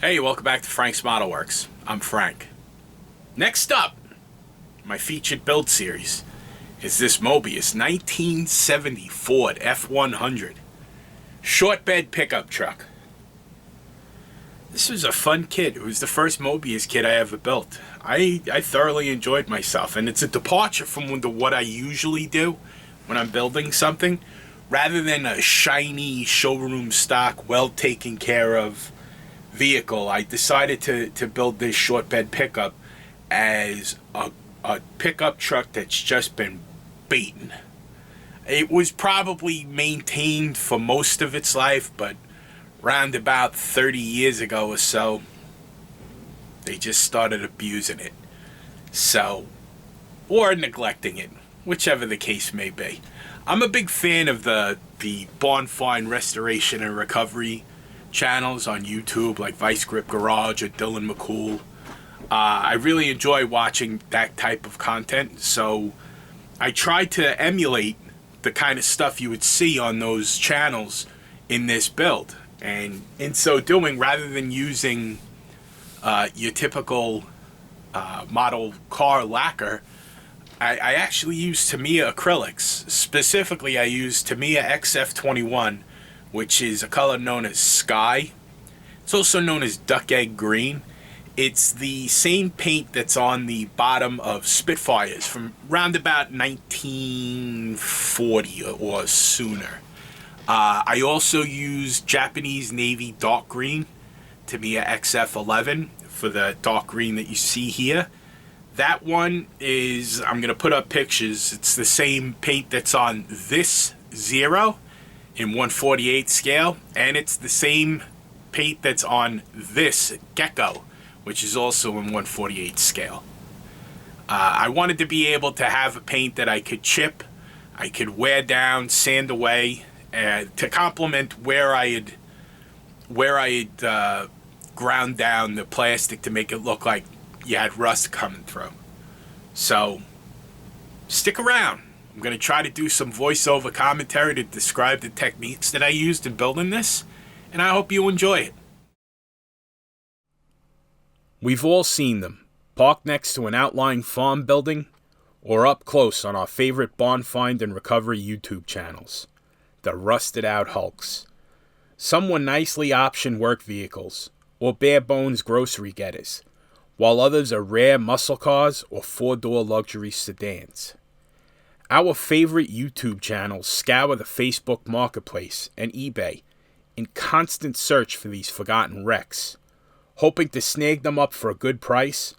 Hey, welcome back to Frank's Model Works. I'm Frank. Next up, my featured build series is this Moebius 1970 Ford F100 Short Bed pickup truck. This was a fun kit. It was the first Moebius kit I ever built. I thoroughly enjoyed myself, and it's a departure from what I usually do when I'm building something. Rather than a shiny showroom stock, well taken care of vehicle, I decided to build this short bed pickup as a pickup truck that's just been beaten. It was probably maintained for most of its life, but round about 30 years ago or so, they just started abusing it. So, or neglecting it, whichever the case may be. I'm a big fan of the barn find restoration and recovery channels on YouTube, like Vice Grip Garage or Dylan McCool. I really enjoy watching that type of content, so I tried to emulate the kind of stuff you would see on those channels in this build. And in so doing, rather than using your typical model car lacquer, I actually used Tamiya acrylics. Specifically, I used Tamiya XF21, which is a color known as Sky. It's also known as Duck Egg Green. It's the same paint that's on the bottom of Spitfires from round about 1940 or sooner. I also used Japanese Navy Dark Green, Tamiya XF11, for the dark green that you see here. That one is, I'm going to put up pictures. It's the same paint that's on this Zero in 1/48 scale, and it's the same paint that's on this Gecko, which is also in 1/48 scale. I wanted to be able to have a paint that I could chip, I could wear down, sand away, to complement where I had ground down the plastic to make it look like you had rust coming through. So stick around. I'm going to try to do some voiceover commentary to describe the techniques that I used in building this, and I hope you enjoy it. We've all seen them, parked next to an outlying farm building, or up close on our favorite barn find and recovery YouTube channels. The rusted out hulks. Some were nicely optioned work vehicles, or bare bones grocery getters, while others are rare muscle cars or four-door luxury sedans. Our favorite YouTube channels scour the Facebook Marketplace and eBay in constant search for these forgotten wrecks, hoping to snag them up for a good price,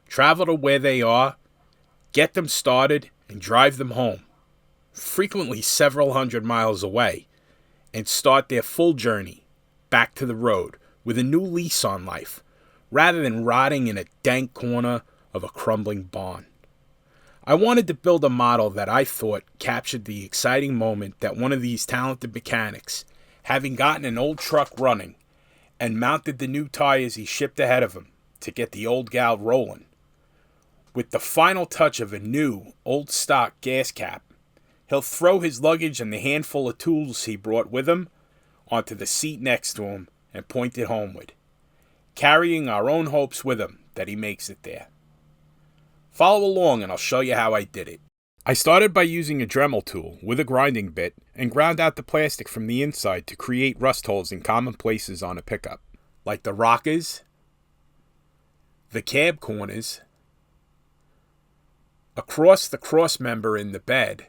travel to where they are, get them started, and drive them home, frequently several hundred miles away, and start their full journey back to the road with a new lease on life, rather than rotting in a dank corner of a crumbling barn. I wanted to build a model that I thought captured the exciting moment that one of these talented mechanics, having gotten an old truck running and mounted the new tires he shipped ahead of him to get the old gal rolling, with the final touch of a new, old stock gas cap, he'll throw his luggage and the handful of tools he brought with him onto the seat next to him and point it homeward, carrying our own hopes with him that he makes it there. Follow along and I'll show you how I did it. I started by using a Dremel tool with a grinding bit and ground out the plastic from the inside to create rust holes in common places on a pickup, like the rockers, the cab corners, across the cross member in the bed,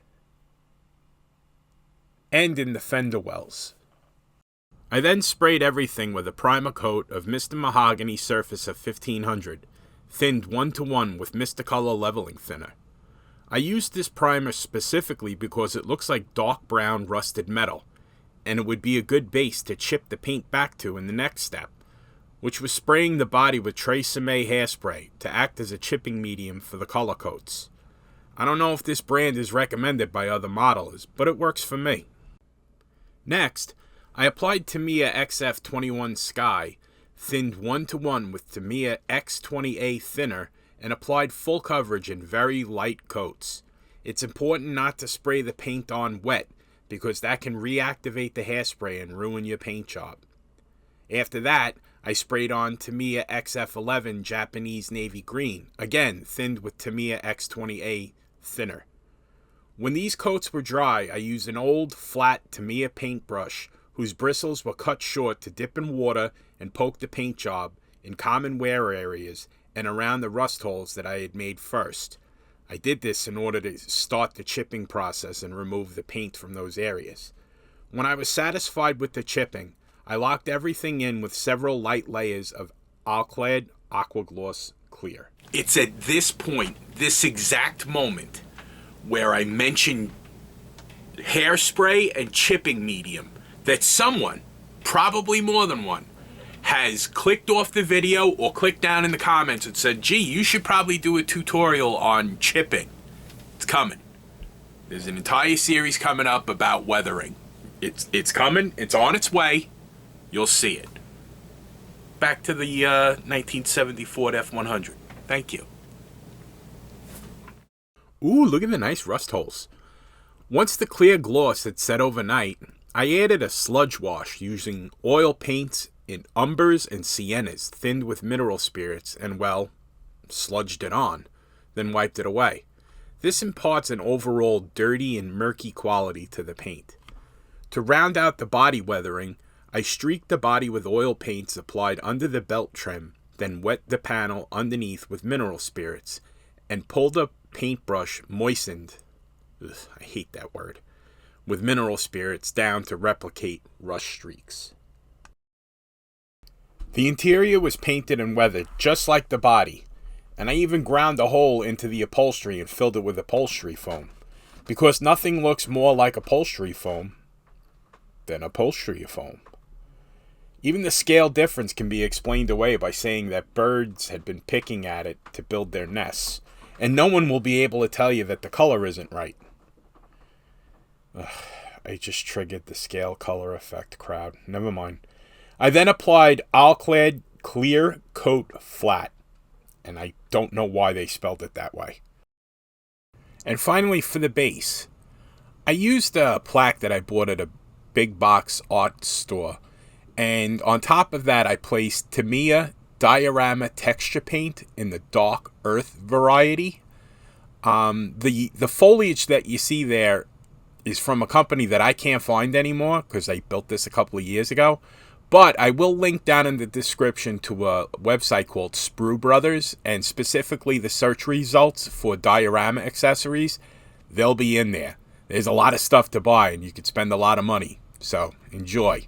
and in the fender wells. I then sprayed everything with a primer coat of Mr. Mahogany Surface of 1500, thinned 1-to-1 with Mr. Color leveling thinner. I used this primer specifically because it looks like dark brown rusted metal, and it would be a good base to chip the paint back to in the next step, which was spraying the body with Tresemme hairspray to act as a chipping medium for the color coats. I don't know if this brand is recommended by other modelers, but it works for me. Next, I applied Tamiya XF21 Sky, thinned 1-to-1 with Tamiya X20A thinner, and applied full coverage in very light coats. It's important not to spray the paint on wet, because that can reactivate the hairspray and ruin your paint job. After that, I sprayed on Tamiya XF11 Japanese Navy Green, again thinned with Tamiya X20A thinner. When these coats were dry, I used an old, flat Tamiya paintbrush whose bristles were cut short to dip in water and poke the paint job in common wear areas and around the rust holes that I had made first. I did this in order to start the chipping process and remove the paint from those areas. When I was satisfied with the chipping, I locked everything in with several light layers of Alclad Aqua Gloss Clear. It's at this point, this exact moment, where I mentioned hairspray and chipping medium, that someone, probably more than one, has clicked off the video or clicked down in the comments and said, gee, you should probably do a tutorial on chipping. It's coming. There's an entire series coming up about weathering. It's coming. It's on its way. You'll see it. Back to the 1970 Ford F100. Thank you. Ooh, look at the nice rust holes. Once the clear gloss had set overnight, I added a sludge wash using oil paints in umbers and siennas thinned with mineral spirits and, well, sludged it on, then wiped it away. This imparts an overall dirty and murky quality to the paint. To round out the body weathering, I streaked the body with oil paints applied under the belt trim, then wet the panel underneath with mineral spirits, and pulled a paintbrush moistened, I hate that word, with mineral spirits down to replicate rust streaks. The interior was painted and weathered just like the body, and I even ground a hole into the upholstery and filled it with upholstery foam, because nothing looks more like upholstery foam than upholstery foam. Even the scale difference can be explained away by saying that birds had been picking at it to build their nests, and no one will be able to tell you that the color isn't right. I just triggered the scale color effect crowd. Never mind. I then applied Alclad Clear Coat Flat, and I don't know why they spelled it that way. And finally, for the base, I used a plaque that I bought at a big box art store, and on top of that I placed Tamiya Diorama Texture Paint in the dark earth variety. The foliage that you see there is from a company that I can't find anymore because I built this a couple of years ago. But I will link down in the description to a website called Sprue Brothers, and specifically the search results for diorama accessories. They'll be in there. There's a lot of stuff to buy, and you could spend a lot of money. So, enjoy.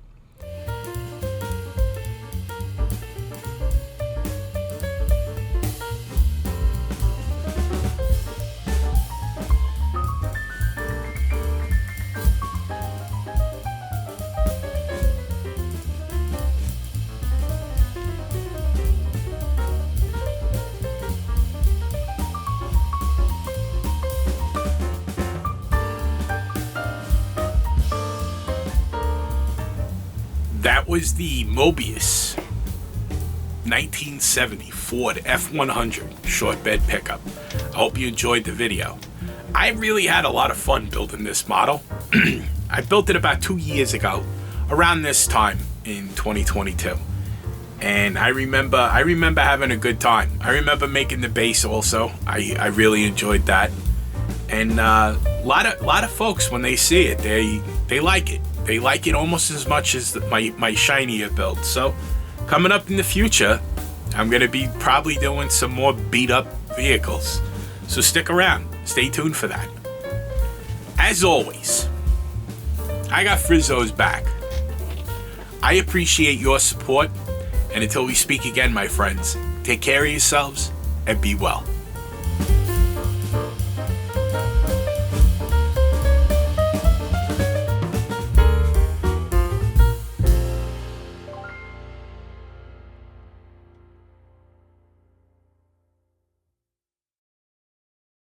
That was the Moebius 1970 Ford F100 Short Bed pickup. I hope you enjoyed the video. I really had a lot of fun building this model. I built it about 2 years ago, around this time in 2022. And I remember having a good time. I remember making the base also. I really enjoyed that. And a lot of folks, when they see it, they like it. They like it almost as much as my shinier build. So coming up in the future, I'm going to be probably doing some more beat up vehicles. So stick around. Stay tuned for that. As always, I got Frizzo's back. I appreciate your support. And until we speak again, my friends, take care of yourselves and be well.